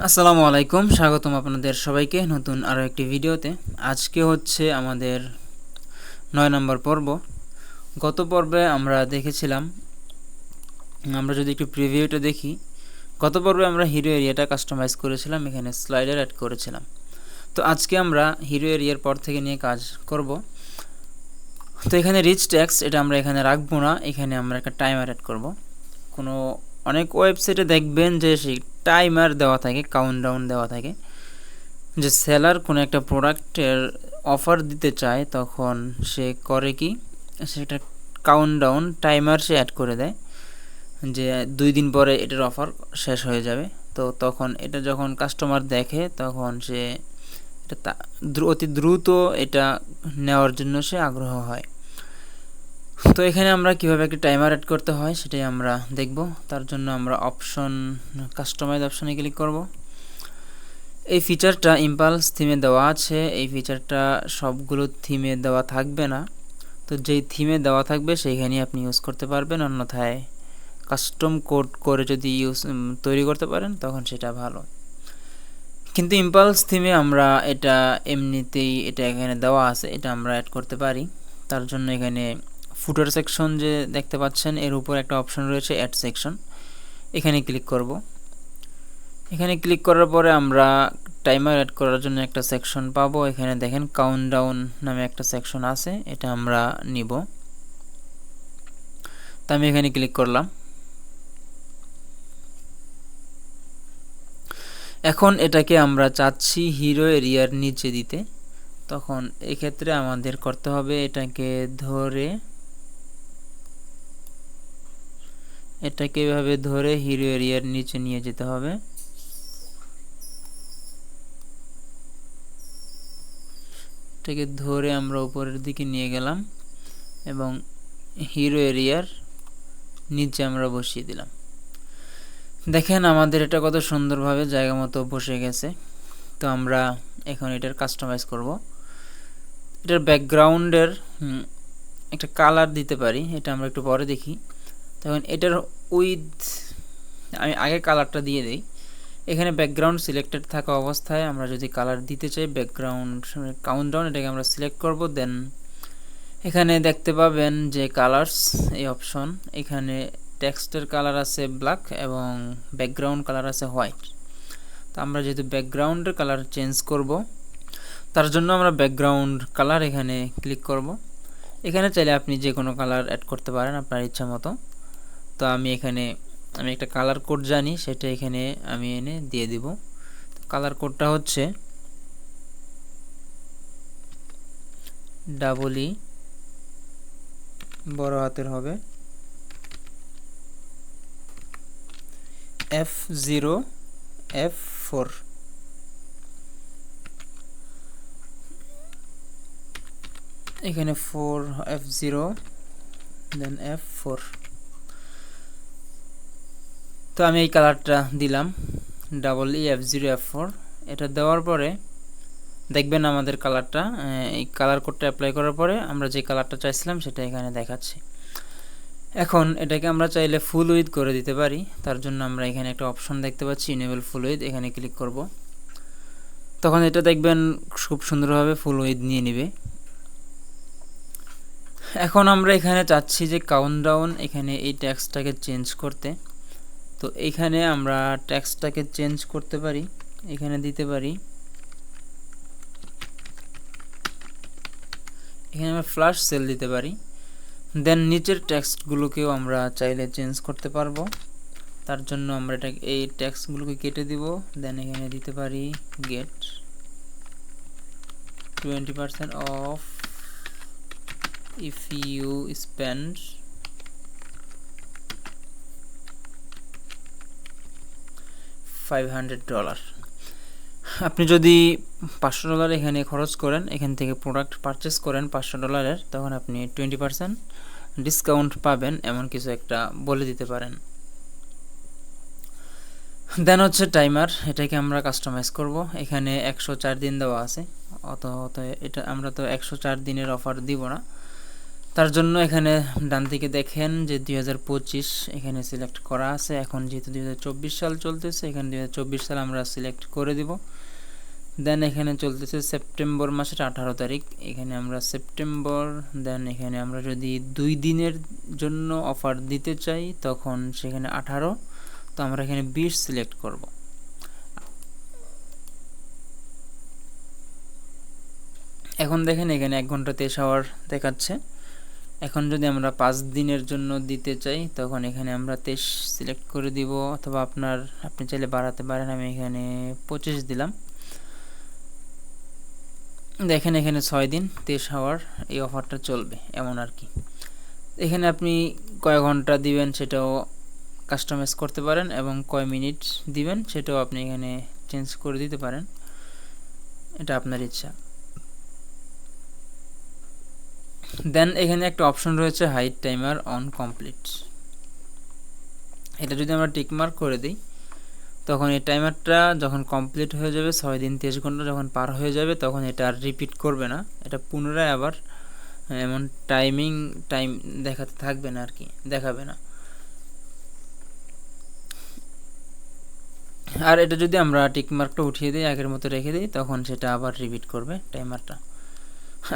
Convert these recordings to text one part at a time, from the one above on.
আসসালামু আলাইকুম, স্বাগতম আপনাদের সবাইকে নতুন আরও একটি ভিডিওতে। আজকে হচ্ছে আমাদের 9 নম্বর পর্ব। গত পর্বে আমরা দেখেছিলাম, আমরা যদি একটু প্রিভিউটা দেখি, গত পর্বে আমরা হিরো এরিয়াটা কাস্টমাইজ করেছিলাম, এখানে স্লাইডার অ্যাড করেছিলাম। তো আজকে আমরা হিরো এরিয়ার পর থেকে নিয়ে কাজ করব। তো এখানে রিচ ট্যাক্স এটা আমরা এখানে রাখবো না, এখানে আমরা একটা টাইমার অ্যাড করব। অনেক ওয়েবসাইটে দেখবেন যে সেই টাইমার দেওয়া থাকে, কাউন্টডাউন দেওয়া থাকে, যে সেলার কোনো একটা প্রোডাক্টের অফার দিতে চায় তখন সে করে কি, সেটা কাউন্টডাউন টাইমার সে অ্যাড করে দেয় যে 2 দিন পরে এটার অফার শেষ হয়ে যাবে। তো তখন এটা যখন কাস্টমার দেখে তখন সে এটা অতি দ্রুত এটা নেওয়ার জন্য সে আগ্রহ হয়। তো এখানে আমরা কিভাবে একটা টাইমার অ্যাড করতে হয় সেটাই আমরা দেখব। তার জন্য আমরা কাস্টমাইজ অপশনে ক্লিক করব। এই ফিচারটা ইম্পালস থিমে দেওয়া আছে, এই ফিচারটা সবগুলো থিমে দেওয়া থাকবে না। তো যেই থিমে দেওয়া থাকবে সেইখানেই আপনি ইউজ করতে পারবেন, অন্যথায় কাস্টম কোড করে যদি তৈরি করতে পারেন তখন সেটা ভালো। কিন্তু ইম্পালস থিমে আমরা এটা এমনিতেই এটা এখানে দেওয়া আছে, এটা আমরা অ্যাড করতে পারি। তার জন্য এখানে ফুটার সেকশন যে দেখতে পাচ্ছেন এর উপর একটা অপশন রয়েছে অ্যাড সেকশন, এখানে ক্লিক করব। এখানে ক্লিক করার পরে আমরা টাইমার অ্যাড করার জন্য একটা সেকশন পাবো। এখানে দেখেন কাউন্টডাউন নামে একটা সেকশন আছে, এটা আমরা নিব। তো আমি এখানে ক্লিক করলাম। এখন এটাকে আমরা চাচ্ছি হিরো এরিয়ার নিচে দিতে, তখন এক্ষেত্রে আমাদের করতে হবে এটাকে এভাবে ধরে হিরো এরিয়ার নিচে নিয়ে যেতে হবে। এটাকে ধরে আমরা উপরের দিকে নিয়ে গেলাম এবং হিরো এরিয়ার নিচে আমরা বসিয়ে দিলাম। দেখেন আমাদের এটা কত সুন্দরভাবে জায়গা মতো বসে গেছে। তো আমরা এখন এটার কাস্টমাইজ করব। এটার ব্যাকগ্রাউন্ডের একটা কালার দিতে পারি, এটা আমরা একটু পরে দেখি। তখন এটার আমি আগে কালারটা দিয়ে দিই। এখানে ব্যাকগ্রাউন্ড সিলেক্টেড থাকা অবস্থায় আমরা যদি কালার দিতে চাই, ব্যাকগ্রাউন্ড কাউন্টডাউন এটাকে আমরা সিলেক্ট করব। দেন এখানে দেখতে পাবেন যে কালার্স এই অপশন, এখানে টেক্সটের কালার আছে ব্ল্যাক এবং ব্যাকগ্রাউন্ড কালার আছে হোয়াইট। তো আমরা যেহেতু ব্যাকগ্রাউন্ডের কালার চেঞ্জ করব, তার জন্য আমরা ব্যাকগ্রাউন্ড কালার এখানে ক্লিক করব। এখানে চাইলে আপনি যে কোনো কালার অ্যাড করতে পারেন আপনার ইচ্ছা মতো। তো আমি একটা কালার কোড জানি, সেটা এখানে আমি এনে দিয়ে দিব। কালার কোডটা হচ্ছে ডাবল বড় হাতের হবে F0F4। এখানে 4 F0 দেন F4। তো আমি এই কালারটা দিলাম F0F4। এটা দেওয়ার পরে দেখবেন আমাদের কালারটা, এই কালার কোডটা অ্যাপ্লাই করার পরে আমরা যে কালারটা চাইছিলাম সেটা এখানে দেখাচ্ছে। এখন এটাকে আমরা চাইলে ফুল উইথ করে দিতে পারি। তার জন্য আমরা এখানে একটা অপশন দেখতে পাচ্ছি ইনেবল ফুল উইথ, এখানে ক্লিক করব। তখন এটা দেখবেন খুব সুন্দরভাবে ফুল উইথ নিয়ে নেবে। এখন আমরা এখানে চাচ্ছি যে কাউন্টডাউন, এখানে এই ট্যাক্সটাকে চেঞ্জ করতে। তো এখানে আমরা ট্যাক্সটাকে চেঞ্জ করতে পারি, এখানে দিতে পারি, এখানে আমরা ফ্ল্যাশ সেল দিতে পারি। দেন নিচের টেক্সটগুলোকেও আমরা চাইলে চেঞ্জ করতে পারবো। তার জন্য আমরা এই টেক্সটগুলোকে কেটে দিব। দেন এখানে দিতে পারি get 20% off if you spend $500। আপনি যদি $500 এখানে খরচ করেন, এখান থেকে প্রোডাক্ট পারচেস করেন $500, তখন আপনি 20% ডিসকাউন্ট পাবেন, এমন কিছু একটা বলে দিতে পারেন। দেন হচ্ছে টাইমার, এটাকে আমরা কাস্টমাইজ করব। এখানে 104 দিন দেওয়া আছে, এটা আমরা তো 104 দিনের অফার দিব না। তার জন্য এখানে ডান দিকে দেখেন যে 2025 এখানে সিলেক্ট করা আছে। এখন যেহেতু 2024 সাল চলতেছে, এখানে 2024 সাল আমরা সিলেক্ট করে দিব। দেন এখানে চলতেছে সেপ্টেম্বর মাসের 18 তারিখ, এখানে আমরা সেপ্টেম্বর। দেন এখানে আমরা যদি 2 দিনের জন্য অফার দিতে চাই তখন সেখানে 18, তো আমরা এখানে 20 সিলেক্ট করব। এখন দেখেন এখানে 1 ঘন্টা 23 আওয়ার দেখাচ্ছে। এখন যদি আমরা 5 দিনের জন্য দিতে চাই তখন এখানে আমরা 23 সিলেক্ট করে দিব, অথবা আপনি চাইলে বাড়াতে পারেন। আমি এখানে 25 দিলাম। দেখেন এখানে 6 দিন 23 আওয়ার এই অফারটা চলবে, এমন আর কি। এখানে আপনি কয় ঘন্টা দিবেন সেটাও কাস্টমাইজ করতে পারেন, এবং কয় মিনিট দিবেন সেটাও আপনি এখানে চেঞ্জ করে দিতে পারেন, এটা আপনার ইচ্ছা। দেন এখানে একটা অপশন রয়েছে হাইড টাইমার অন কমপ্লিট। এটা যদি আমরা টিক মার্ক করে দিই তখন এই টাইমারটা যখন কমপ্লিট হয়ে যাবে, 6 দিন 23 ঘন্টা যখন পার হয়ে যাবে, তখন এটা আর রিপিট করবে না, এটা পুনরায় আবার এমন টাইম দেখাতে থাকবে না আর কি, দেখাবে না। আর এটা যদি আমরা টিক মার্কটা উঠিয়ে দিই, আগের মতো রেখে দিই, তখন সেটা আবার রিপিট করবে টাইমারটা।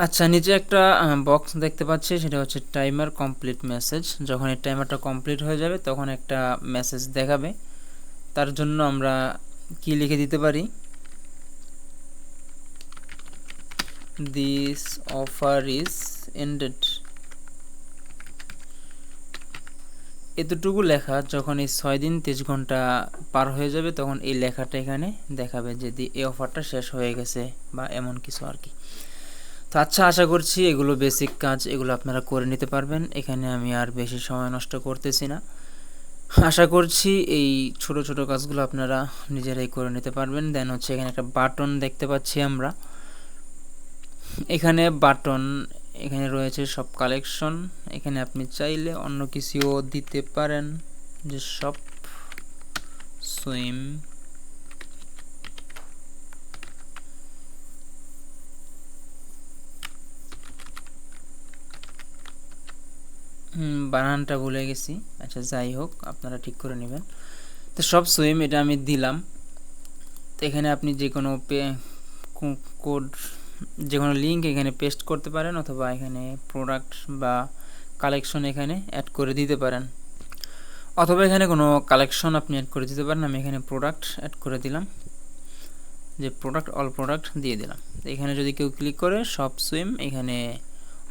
আচ্ছা, নিচে একটা বক্স দেখতে পাচ্ছি, সেটা হচ্ছে টাইমার কমপ্লিট মেসেজ। যখন এই টাইমারটা কমপ্লিট হয়ে যাবে তখন একটা মেসেজ দেখাবে। তার জন্য আমরা কি লিখে দিতে পারি, দিস অফার ইজ এন্ডেড। এতটুকু লেখা যখন এই 6 দিন 23 ঘন্টা পার হয়ে যাবে তখন এই লেখাটা এখানে দেখাবে যে এই অফারটা শেষ হয়ে গেছে, বা এমন কিছু আর কি। তো আচ্ছা, আশা করছি এগুলো বেসিক কাজ, এগুলো আপনারা করে নিতে পারবেন। এখানে আমি আর বেশি সময় নষ্ট করতেছি না। আশা করছি এই ছোট ছোট কাজগুলো আপনারা নিজেরাই করে নিতে পারবেন। দেন হচ্ছে এখানে একটা বাটন দেখতে পাচ্ছি আমরা, এখানে বাটন, এখানে রয়েছে সব কালেকশন। এখানে আপনি চাইলে অন্য কিছুও দিতে পারেন, যে সব সুইম, বানানটা ভুলে গেছি। আচ্ছা, যাই হোক, আপনারা ঠিক করে নেবেন। তো সব সুইম এটা আমি দিলাম। তো এখানে আপনি যে কোনো কোড, যে কোনো লিঙ্ক এখানে পেস্ট করতে পারেন, অথবা এখানে প্রোডাক্ট বা কালেকশন এখানে অ্যাড করে দিতে পারেন, অথবা এখানে কোনো কালেকশন আপনি অ্যাড করে দিতে পারেন। আমি এখানে প্রোডাক্ট অ্যাড করে দিলাম, যে প্রোডাক্ট, অল প্রোডাক্ট দিয়ে দিলাম। তো এখানে যদি কেউ ক্লিক করে সব সুইম, এখানে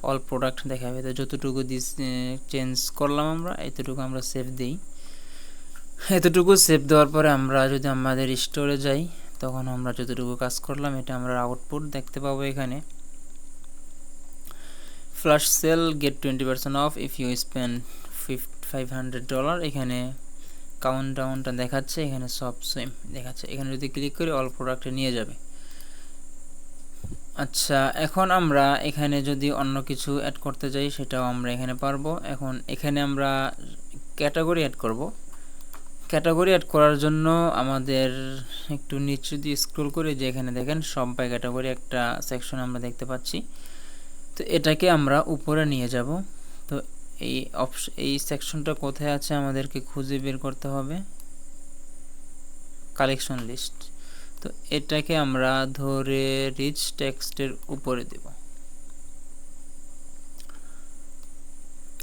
অল প্রোডাক্ট দেখাবে। তো যতটুকু চেঞ্জ করলাম আমরা, এতটুকু আমরা সেভ দিই। এতটুকু সেভ দেওয়ার পরে আমরা যদি আমাদের স্টোরে যাই, তখন আমরা যতটুকু কাজ করলাম এটা আমরা আউটপুট দেখতে পাবো। এখানে flash sale, get 20% off if you spend $500, এখানে কাউন্টডাউনটা দেখাচ্ছে, এখানে সব সুইম দেখাচ্ছে। এখানে যদি ক্লিক করি অল প্রোডাক্টে নিয়ে যাবে। আচ্ছা, এখন আমরা এখানে যদি অন্য কিছু অ্যাড করতে যাই সেটাও আমরা এখানে পারবো। এখন এখানে আমরা ক্যাটাগরি অ্যাড করব। ক্যাটাগরি অ্যাড করার জন্য আমাদের একটু নিচে দিয়ে স্ক্রল করে, যে এখানে দেখেন সব বাই ক্যাটাগরি একটা সেকশন আমরা দেখতে পাচ্ছি। তো এটাকে আমরা উপরে নিয়ে যাব। তো এই সেকশনটা কোথায় আছে আমাদেরকে খুঁজে বের করতে হবে, কালেকশন লিস্ট। তো এটাকে আমরা ধরে রিচ টেক্সটের উপরে দেব।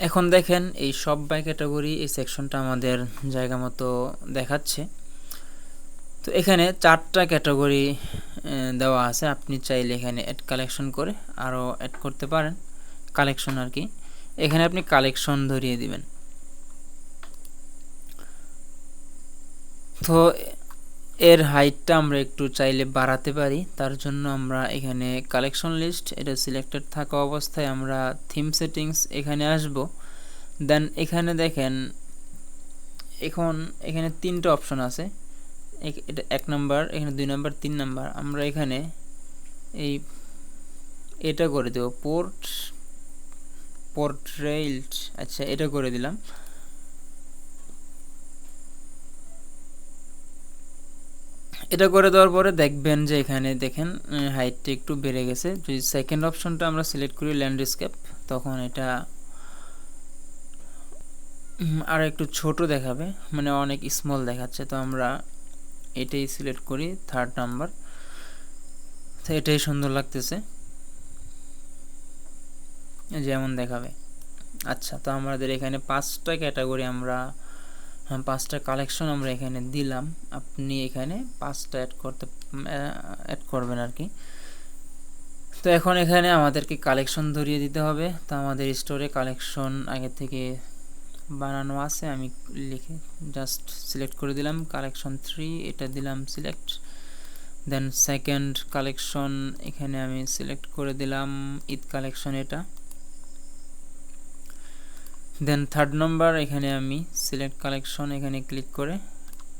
এখন দেখেন এই সব বাই ক্যাটাগরি এই সেকশনটা আমাদের জায়গা মতো দেখাচ্ছে। তো এখানে 4টা ক্যাটাগরি দেওয়া আছে, আপনি চাইলে এখানে অ্যাড কালেকশন করে আরও অ্যাড করতে পারেন, কালেকশন আর কি। এখানে আপনি কালেকশন ধরিয়ে দিবেন। তো এর হাইটটা আমরা একটু চাইলে বাড়াতে পারি, তার জন্য আমরা এখানে কালেকশন লিস্ট এটা সিলেক্টেড থাকা অবস্থায় আমরা থিম সেটিংস এখানে আসব। দেন এখানে দেখেন এখন এখানে 3টা অপশন আছে, এটা 1 নাম্বার, এখানে 2 নাম্বার, 3 নাম্বার। আমরা এখানে এটা করে দেব, পোর্ট্রেইট। আচ্ছা, এটা করে দিলাম। এটা করে দেওয়ার পরে দেখবেন যে এখানে দেখেন হাইটটা একটু বেড়ে গেছে। যদি সেকেন্ড অপশনটা আমরা সিলেক্ট করি ল্যান্ডস্কেপ, তখন এটা আর একটু ছোট দেখাবে, মানে অনেক স্মল দেখাচ্ছে। তো আমরা এটাই সিলেক্ট করি, 3rd নাম্বার। তো এটাই সুন্দর লাগতেছে, যেমন দেখাবে। আচ্ছা, তো আমাদের এখানে 5টা ক্যাটাগরি, আমরা 5টা কালেকশন আমরা এখানে দিলাম। আপনি এখানে 5টা অ্যাড করবেন আর কি। তো এখন এখানে আমাদেরকে কালেকশন ধরিয়ে দিতে হবে। তো আমাদের স্টোরে কালেকশন আগে থেকে বানানো আছে, আমি লিখে জাস্ট সিলেক্ট করে দিলাম কালেকশন 3, এটা দিলাম সিলেক্ট। দেন সেকেন্ড কালেকশন এখানে আমি সিলেক্ট করে দিলাম ঈদ কালেকশন এটা। দেন 3rd নাম্বার এখানে আমি সিলেক্ট কালেকশন, এখানে ক্লিক করে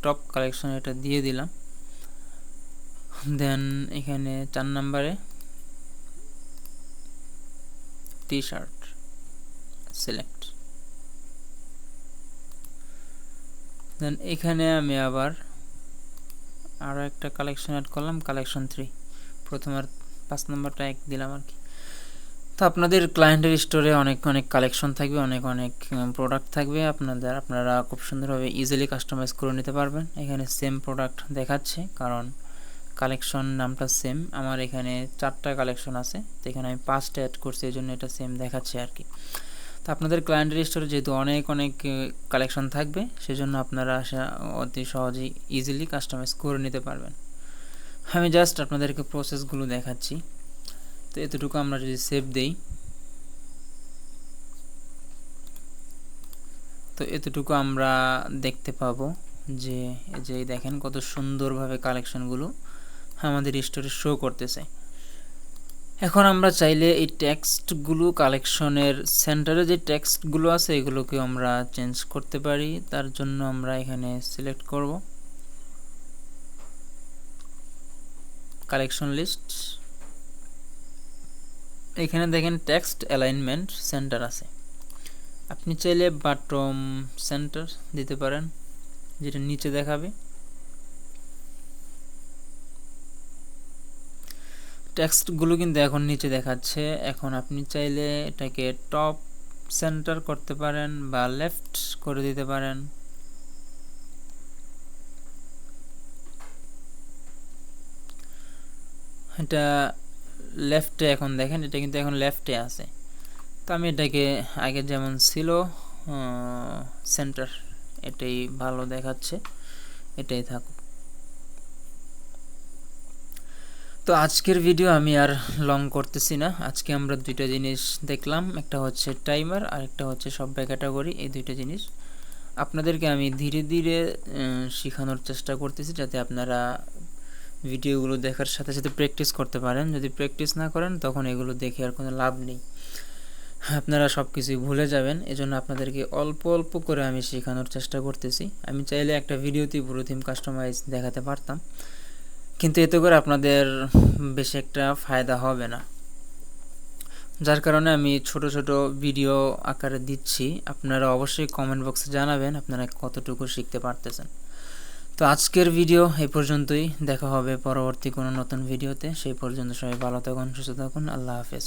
টপ কালেকশন এটা দিয়ে দিলাম। দেন এখানে 4 নাম্বারে টি শার্ট সিলেক্ট। দেন এখানে আমি আবার আরও একটা কালেকশন অ্যাড করলাম, কালেকশন 3। প্রথম আর 5 নাম্বারটা এক দিলাম আর কি। তো আপনাদের ক্লায়েন্টের স্টোরে অনেক কালেকশন থাকবে, অনেক প্রোডাক্ট থাকবে। আপনারা খুব সুন্দরভাবে ইজিলি কাস্টমাইজ করে নিতে পারবেন। এখানে সেম প্রোডাক্ট দেখাচ্ছে, কারণ কালেকশন নামটা সেম। আমার এখানে 4টা কালেকশন আছে, তো এখানে আমি 5টা অ্যাড করছি, এই জন্য এটা সেম দেখাচ্ছে আর কি। তো আপনাদের ক্লায়েন্টের স্টোরে যেহেতু অনেক কালেকশন থাকবে, সেজন্য আপনারা অতি সহজেই ইজিলি কাস্টমাইজ করে নিতে পারবেন। আমি জাস্ট আপনাদেরকে প্রসেসগুলো দেখাচ্ছি। তো এতটুকু আমরা যদি সেভ দেই, তো এতটুকু আমরা দেখতে পাবো যে দেখেন কত সুন্দরভাবে কালেকশনগুলো আমাদের স্টোরে শো করতেছে। এখন আমরা চাইলে এই টেক্সটগুলো, কালেকশনের সেন্টারে যে টেক্সটগুলো আছে এগুলোকে আমরা চেঞ্জ করতে পারি। তার জন্য আমরা এখানে সিলেক্ট করব কালেকশন লিস্ট। এখানে দেখেন টেক্সট অ্যালাইনমেন্ট সেন্টার আছে। আপনি চাইলে বটম সেন্টার দিতে পারেন, যেটা নিচে দেখাবে। টেক্সটগুলো কিন্তু এখন নিচে দেখাচ্ছে। এখন আপনি চাইলে এটাকে টপ সেন্টার করতে পারেন বা লেফট করে দিতে পারেন। এটা লেফটে, এখন দেখেন এটা কিন্তু এখন লেফটে আছে। তো আমি এটাকে আগে যেমন ছিল সেন্টার, এটাই ভালো দেখাচ্ছে, এটাই থাকুক। তো আজকের ভিডিও আমি আর লং করতেছি না। আজকে আমরা 2টা জিনিস দেখলাম, একটা হচ্ছে টাইমার আর একটা হচ্ছে সবাই ক্যাটাগরি। এই 2টা জিনিস আপনাদেরকে আমি ধীরে ধীরে শেখানোর চেষ্টা করতেছি, যাতে আপনারা ভিডিওগুলো দেখার সাথে সাথে প্র্যাকটিস করতে পারেন। যদি প্র্যাকটিস না করেন তখন এগুলো দেখে আর কোনো লাভ নেই, আপনারা সব কিছুই ভুলে যাবেন। এজন্য আপনাদেরকে অল্প অল্প করে আমি শেখানোর চেষ্টা করতেছি। আমি চাইলে একটা ভিডিওতেই পুরো থিম কাস্টমাইজ দেখাতে পারতাম, কিন্তু এতে করে আপনাদের বেশি একটা ফায়দা হবে না। যার কারণে আমি ছোট ছোট ভিডিও আকারে দিচ্ছি। আপনারা অবশ্যই কমেন্ট বক্সে জানাবেন আপনারা কতটুকু শিখতে পারতেছেন। তো আজকের ভিডিও এই পর্যন্তই, দেখা হবে পরবর্তী কোনো নতুন ভিডিওতে। সেই পর্যন্ত সবাই ভালো থাকুন, সুস্থ থাকুন। আল্লাহ হাফেজ।